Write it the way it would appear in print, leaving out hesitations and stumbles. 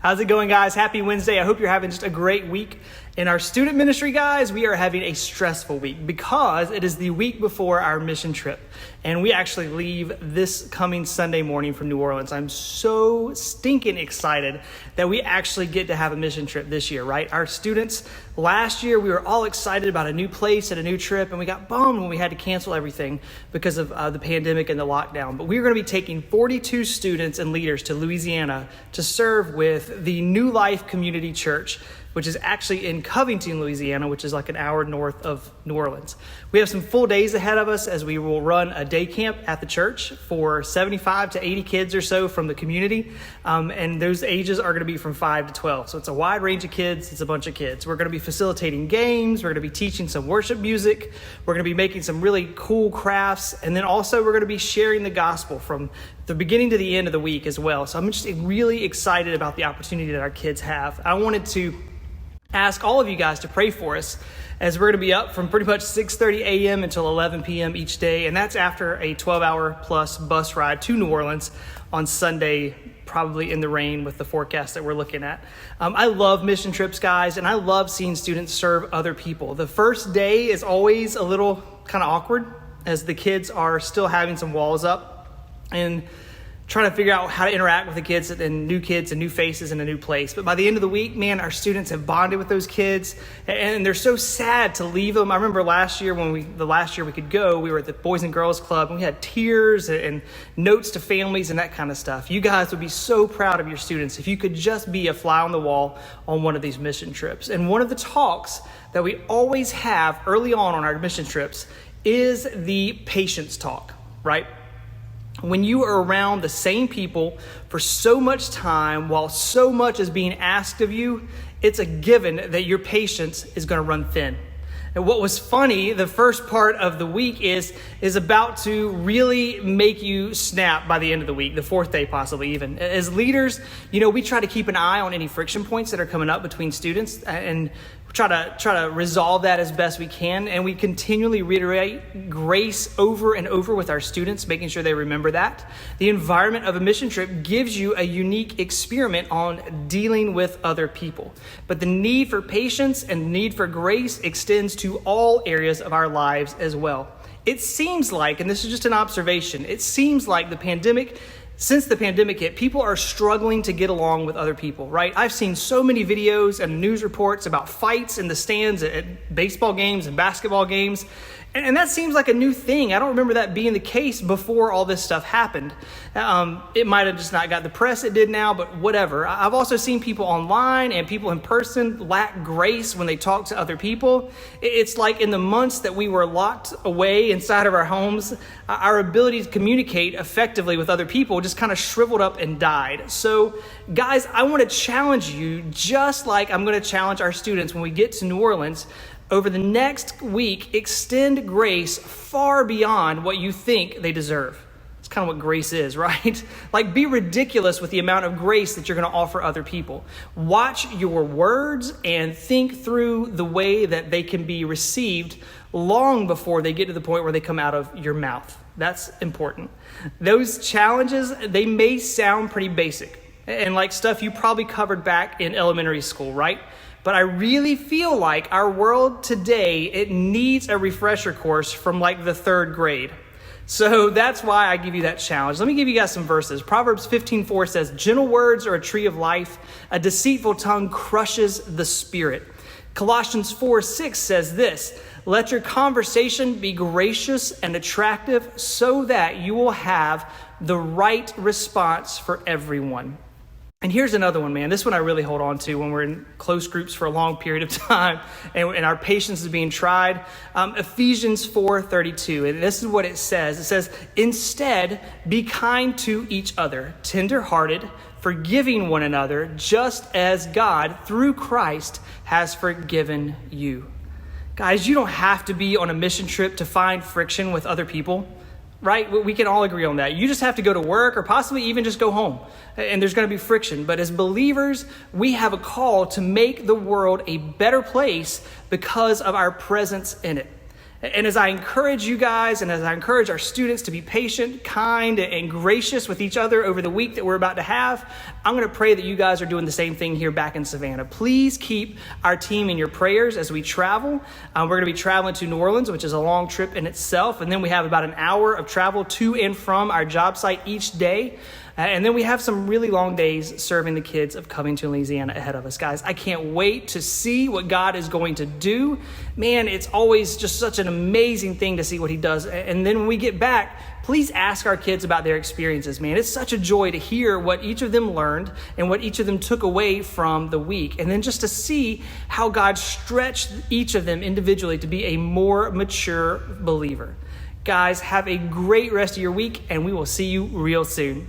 How's it going, guys? Happy Wednesday. I hope you're having just a great week. In our student ministry, guys, we are having a stressful week because it is the week before our mission trip. And we actually leave this coming Sunday morning from New Orleans. I'm so stinking excited that we actually get to have a mission trip this year, right? Our students, last year, we were all excited about a new place and a new trip, and we got bummed when we had to cancel everything because of the pandemic and the lockdown. But we're going to be taking 42 students and leaders to Louisiana to serve with the New Life Community Church, which is actually in Covington, Louisiana, which is like an hour north of New Orleans. We have some full days ahead of us as we will run a day camp at the church for 75 to 80 kids or so from the community. And those ages are going to be from 5 to 12. So it's a wide range of kids. It's a bunch of kids. We're going to be facilitating games. We're going to be teaching some worship music. We're going to be making some really cool crafts. And then also we're going to be sharing the gospel from the beginning to the end of the week as well. So I'm just really excited about the opportunity that our kids have. I wanted to ask all of you guys to pray for us as we're going to be up from pretty much 6:30 a.m. until 11 p.m. each day. And that's after a 12-hour plus bus ride to New Orleans on Sunday, probably in the rain with the forecast that we're looking at. I love mission trips, guys, and I love seeing students serve other people. The first day is always a little kind of awkward as the kids are still having some walls up and trying to figure out how to interact with the kids and new faces in a new place. But by the end of the week, man, our students have bonded with those kids, and they're so sad to leave them. I remember last year the last year we could go, we were at the Boys and Girls Club, and we had tears and notes to families and that kind of stuff. You guys would be so proud of your students if you could just be a fly on the wall on one of these mission trips. And one of the talks that we always have early on our mission trips is the patience talk, right? When you are around the same people for so much time while so much is being asked of you, it's a given that your patience is going to run thin. And what was funny, the first part of the week is about to really make you snap by the end of the week, the fourth day possibly even. As leaders, we try to keep an eye on any friction points that are coming up between students and try to resolve that as best we can. And we continually reiterate grace over and over with our students, making sure they remember that. The environment of a mission trip gives you a unique experiment on dealing with other people. But the need for patience and the need for grace extends to all areas of our lives as well. It seems like, and this is just an observation, it seems like since the pandemic hit, people are struggling to get along with other people, right? I've seen so many videos and news reports about fights in the stands at baseball games and basketball games. And that seems like a new thing. I don't remember that being the case before all this stuff happened. It might have just not got the press it did now, but whatever. I've also seen people online and people in person lack grace when they talk to other people. It's like in the months that we were locked away inside of our homes, our ability to communicate effectively with other people just kind of shriveled up and died. So, guys, I want to challenge you, just like I'm going to challenge our students when we get to New Orleans. Over the next week, extend grace far beyond what you think they deserve. That's kind of what grace is, right? Like, be ridiculous with the amount of grace that you're going to offer other people. Watch your words and think through the way that they can be received long before they get to the point where they come out of your mouth. That's important. Those challenges, they may sound pretty basic and like stuff you probably covered back in elementary school, right? But I really feel like our world today, it needs a refresher course from like the third grade. So that's why I give you that challenge. Let me give you guys some verses. Proverbs 15:4 says, "Gentle words are a tree of life. A deceitful tongue crushes the spirit." Colossians 4:6 says this, "Let your conversation be gracious and attractive so that you will have the right response for everyone." And here's another one, man. This one I really hold on to when we're in close groups for a long period of time and our patience is being tried. Ephesians 4:32, and this is what it says. It says, "Instead, be kind to each other, tender-hearted, forgiving one another, just as God, through Christ, has forgiven you." Guys, you don't have to be on a mission trip to find friction with other people. Right? We can all agree on that. You just have to go to work or possibly even just go home, and there's going to be friction. But as believers, we have a call to make the world a better place because of our presence in it. And as I encourage you guys and as I encourage our students to be patient, kind, and gracious with each other over the week that we're about to have, I'm going to pray that you guys are doing the same thing here back in Savannah. Please keep our team in your prayers as we travel. We're going to be traveling to New Orleans, which is a long trip in itself. And then we have about an hour of travel to and from our job site each day. And then we have some really long days serving the kids of Covington, Louisiana ahead of us, guys. I can't wait to see what God is going to do. Man, it's always just such an amazing thing to see what he does. And then when we get back, please ask our kids about their experiences, man. It's such a joy to hear what each of them learned and what each of them took away from the week. And then just to see how God stretched each of them individually to be a more mature believer. Guys, have a great rest of your week, and we will see you real soon.